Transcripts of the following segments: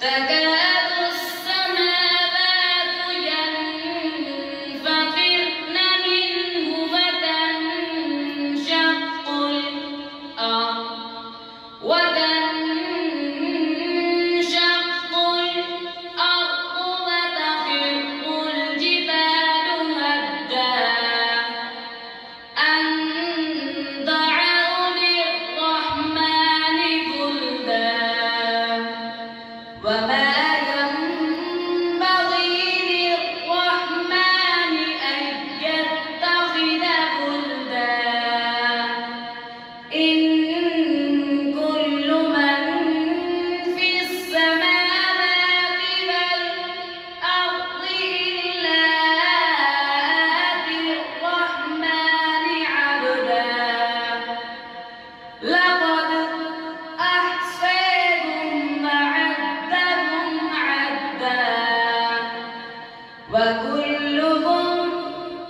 تكاد السماوات ينفطرن منه وتنشق الأرض وتخر الجبال هدا أن دعوا للرحمن ولدا وما ينبغي للرحمن أن يتخذ ولدا إن كل من في السماوات والأرض إلا آتي الرحمن عبدا لقد أحصيهم وعدهم عدا وكلهم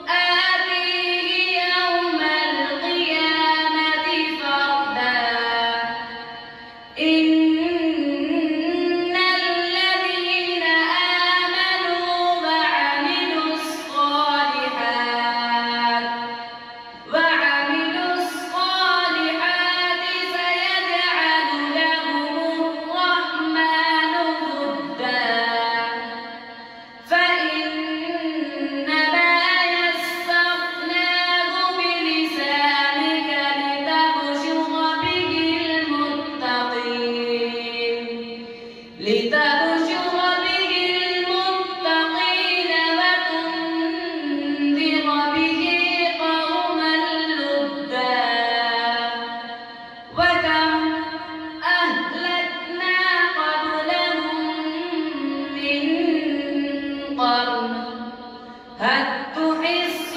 آتيه يوم القيامة فردا إن الذين آمنوا وعملوا الصالحات سيجعل لهم الرحمن ودا فإنما يسرناه بلسانك لتبشر به المتقين وتنذر به قوما لدا وكم أهلكنا قبلهم من قرن هل تحس